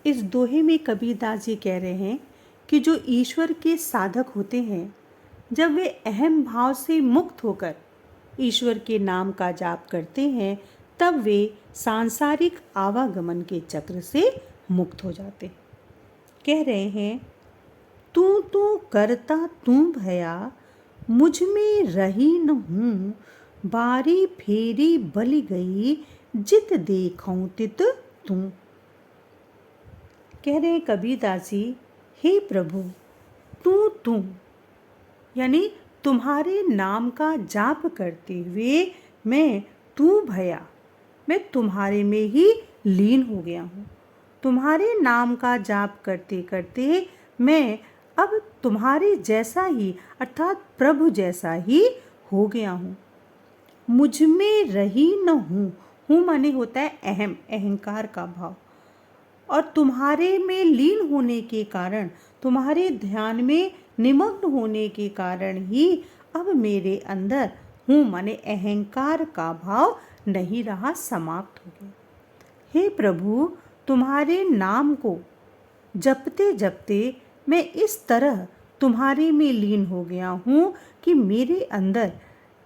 इस दोहे में कबीरदास जी कह रहे हैं कि जो ईश्वर के साधक होते हैं, जब वे अहम भाव से मुक्त होकर ईश्वर के नाम का जाप करते हैं, तब वे सांसारिक आवागमन के चक्र से मुक्त हो जाते हैं। कह रहे हैं, तू तो करता तू भया, मुझ में रही न हूँ, बारी फेरी बलि गई, जित देखऊं तित तू। कह रहे हैं कबीरदास जी, हे प्रभु, तू यानी तुम्हारे नाम का जाप करते हुए मैं तू भया, मैं तुम्हारे में ही लीन हो गया हूँ। तुम्हारे नाम का जाप करते करते मैं अब तुम्हारे जैसा ही अर्थात प्रभु जैसा ही हो गया हूँ। मुझ में रही न हूँ माने होता है अहम, अहंकार का भाव, और तुम्हारे में लीन होने के कारण, तुम्हारे ध्यान में निमग्न होने के कारण ही अब मेरे अंदर हूँ माने अहंकार का भाव नहीं रहा, समाप्त हो गया। हे प्रभु, तुम्हारे नाम को जपते जपते मैं इस तरह तुम्हारे में लीन हो गया हूँ कि मेरे अंदर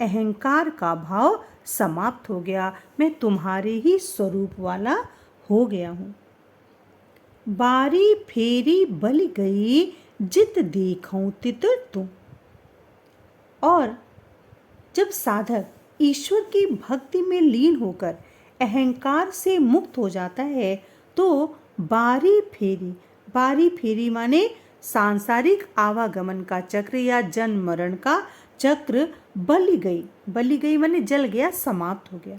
अहंकार का भाव समाप्त हो गया, मैं तुम्हारे ही स्वरूप वाला हो गया हूँ। बारी फेरी बलि गई, जित देखऊं तित तू। और जब साधक ईश्वर की भक्ति में लीन होकर अहंकार से मुक्त हो जाता है, तो बारी फेरी माने सांसारिक आवागमन का चक्र या जन्म मरण का चक्र बलि गई माने जल गया, समाप्त हो गया।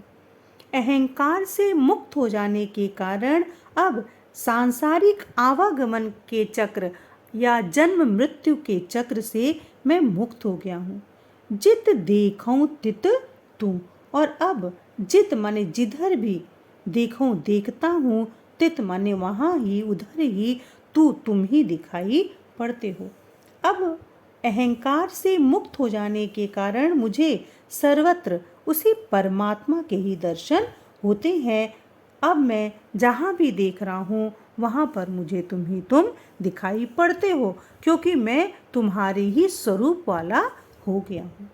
अहंकार से मुक्त हो जाने के कारण अब सांसारिक आवागमन के चक्र या जन्म मृत्यु के चक्र से मैं मुक्त हो गया हूँ। जित देखऊं तित तू, और अब जित माने जिधर भी देखूं देखता हूँ, तित माने वहाँ ही, उधर ही तुम ही दिखाई पड़ते हो। अब अहंकार से मुक्त हो जाने के कारण मुझे सर्वत्र उसी परमात्मा के ही दर्शन होते हैं। अब मैं जहाँ भी देख रहा हूँ वहाँ पर मुझे तुम दिखाई पड़ते हो, क्योंकि मैं तुम्हारे ही स्वरूप वाला हो गया हूँ।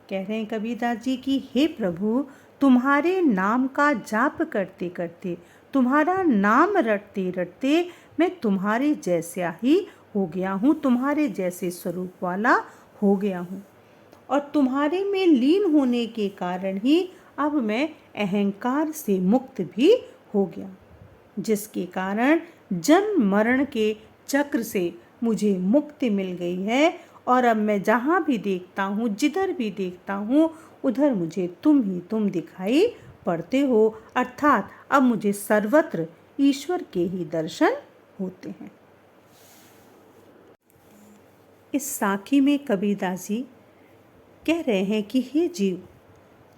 कह रहे हैं कबीरदास जी कि हे प्रभु, तुम्हारे नाम का जाप करते करते, तुम्हारा नाम रटते रटते मैं तुम्हारे जैसा ही हो गया हूँ, तुम्हारे जैसे स्वरूप वाला हो गया हूँ। और तुम्हारे में लीन होने के कारण ही अब मैं अहंकार से मुक्त भी हो गया, जिसके कारण जन्म मरण के चक्र से मुझे मुक्ति मिल गई है। और अब मैं जहाँ भी देखता हूँ, जिधर भी देखता हूँ, उधर मुझे तुम दिखाई पड़ते हो, अर्थात अब मुझे सर्वत्र ईश्वर के ही दर्शन होते हैं। इस साखी में कबीरदास जी कह रहे हैं कि हे जीव,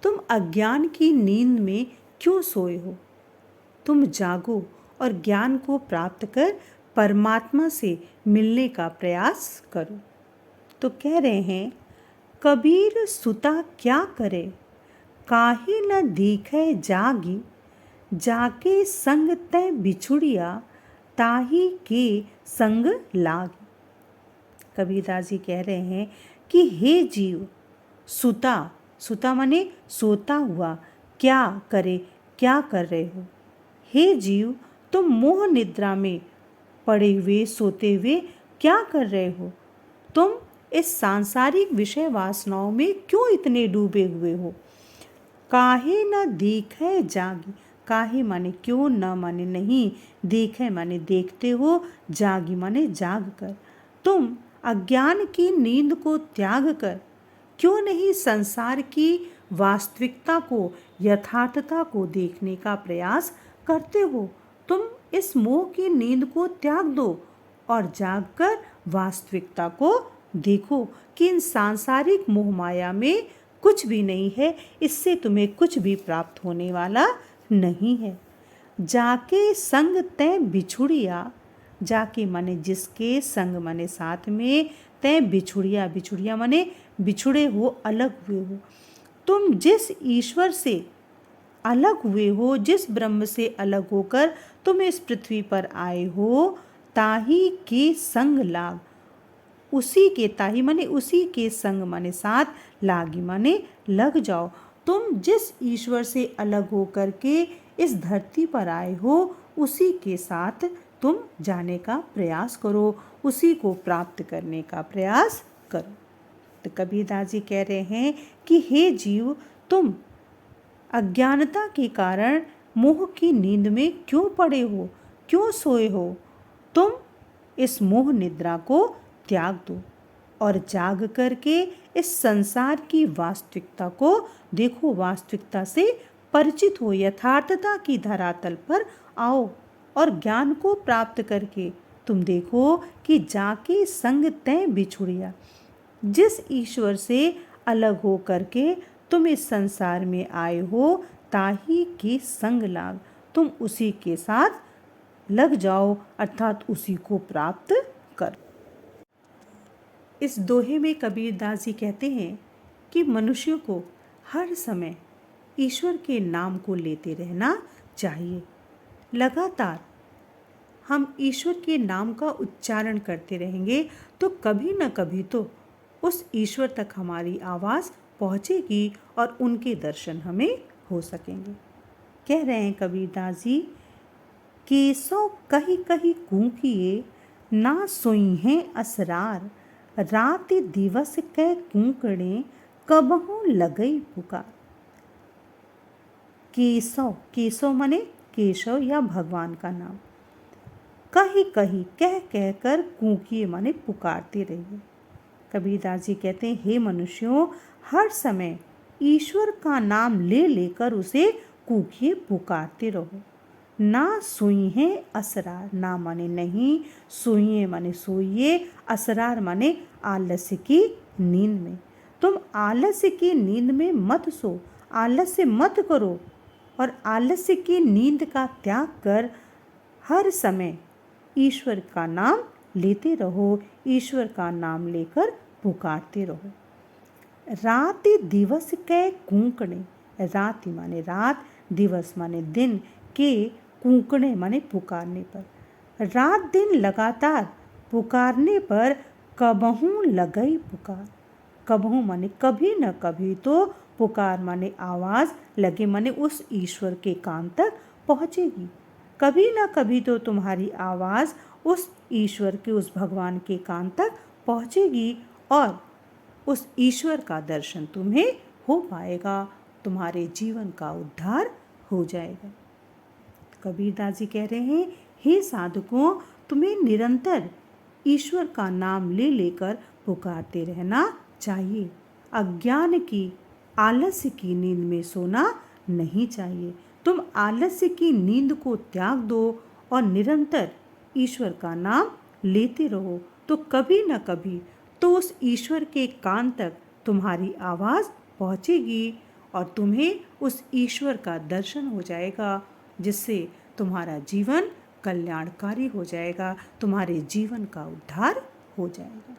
तुम अज्ञान की नींद में क्यों सोए हो? तुम जागो और ज्ञान को प्राप्त कर परमात्मा से मिलने का प्रयास करो। तो कह रहे हैं, कबीर सुता क्या करे, काहे न दिखे जागी, जाके संग तै बिछुड़िया, ताही के संग लागी। कबीरदास जी कह रहे हैं कि हे जीव, सुता माने सोता हुआ, क्या करे, क्या कर रहे हो? हे जीव, तुम मोह निद्रा में पड़े हुए, सोते हुए क्या कर रहे हो? तुम इस सांसारिक विषय वासनाओं में क्यों इतने डूबे हुए हो? काहे न दिखे जागी, काहे माने क्यों, न माने नहीं, देखे माने देखते हो, जागी माने जाग कर। तुम अज्ञान की नींद को त्याग कर क्यों नहीं संसार की वास्तविकता को, यथार्थता को देखने का प्रयास करते हो? तुम इस मोह की नींद को त्याग दो और जागकर वास्तविकता को देखो कि इन सांसारिक मोह माया में कुछ भी नहीं है, इससे तुम्हें कुछ भी प्राप्त होने वाला नहीं है। जाके संग तै बिछुड़िया, जाके माने जिसके, संग माने साथ में, तै बिछुड़िया, बिछुड़िया माने बिछुड़े हो, अलग हुए हो। तुम जिस ईश्वर से अलग हुए हो, जिस ब्रह्म से अलग होकर तुम इस पृथ्वी पर आए हो, ताही के संग लाग, उसी के, ताही माने उसी के संग माने साथ, लागी माने लग जाओ। तुम जिस ईश्वर से अलग होकर के इस धरती पर आए हो, उसी के साथ तुम जाने का प्रयास करो, उसी को प्राप्त करने का प्रयास करो। तो कबीरदास जी कह रहे हैं कि हे जीव, तुम अज्ञानता के कारण मोह की नींद में क्यों पड़े हो, क्यों सोए हो? तुम इस मोह निद्रा को त्याग दो और जाग करके इस संसार की वास्तविकता को देखो, वास्तविकता से परिचित हो, यथार्थता की धरातल पर आओ और ज्ञान को प्राप्त करके तुम देखो कि जाके संग तय बिछुड़िया, जिस ईश्वर से अलग हो करके तुम इस संसार में आए हो, ताही के संग लाग, तुम उसी के साथ लग जाओ, अर्थात उसी को प्राप्त कर। इस दोहे में कबीरदास जी कहते हैं कि मनुष्य को हर समय ईश्वर के नाम को लेते रहना चाहिए। लगातार हम ईश्वर के नाम का उच्चारण करते रहेंगे तो कभी न कभी तो उस ईश्वर तक हमारी आवाज़ पहुँचेगी और उनके दर्शन हमें हो सकेंगे। कह रहे हैं कबीरदास जी, केसो कही कही कूकिए, ना सोई हैं असरार, रात दिवस कै कूकड़े, कबहू लगई पुकार। केशव, केशव माने केशव या भगवान का नाम, कही कही कह कह कर कूकिए माने पुकारते रहिए। कबीरदास जी कहते हैं, हे मनुष्यों, हर समय ईश्वर का नाम ले लेकर उसे कूकिए, पुकारते रहो। ना सोई है असरार, ना माने नहीं, सोइए माने सोइए, असरार माने आलस्य की नींद में। तुम आलस्य की नींद में मत सो, आलस्य मत करो और आलस्य की नींद का त्याग कर हर समय ईश्वर का नाम लेते रहो, ईश्वर का नाम लेकर पुकारते रहो। रात दिवस कै कूकड़े, रात माने रात, दिवस माने दिन, के कूकड़े माने पुकारने पर, रात दिन लगातार पुकारने पर कबहू लगई पुकार, कबहू माने कभी न कभी तो, पुकार माने आवाज़, लगे माने उस ईश्वर के कान तक पहुँचेगी। कभी न कभी तो तुम्हारी आवाज़ उस ईश्वर के, उस भगवान के कान तक पहुँचेगी और उस ईश्वर का दर्शन तुम्हें हो पाएगा, तुम्हारे जीवन का उद्धार हो जाएगा। कबीरदास जी कह रहे हैं, हे साधकों, तुम्हें निरंतर ईश्वर का नाम ले लेकर पुकारते रहना चाहिए। अज्ञान की, आलस्य की नींद में सोना नहीं चाहिए। तुम आलस्य की नींद को त्याग दो और निरंतर ईश्वर का नाम लेते रहो, तो कभी न कभी तो उस ईश्वर के कान तक तुम्हारी आवाज़ पहुँचेगी और तुम्हें उस ईश्वर का दर्शन हो जाएगा, जिससे तुम्हारा जीवन कल्याणकारी हो जाएगा, तुम्हारे जीवन का उद्धार हो जाएगा।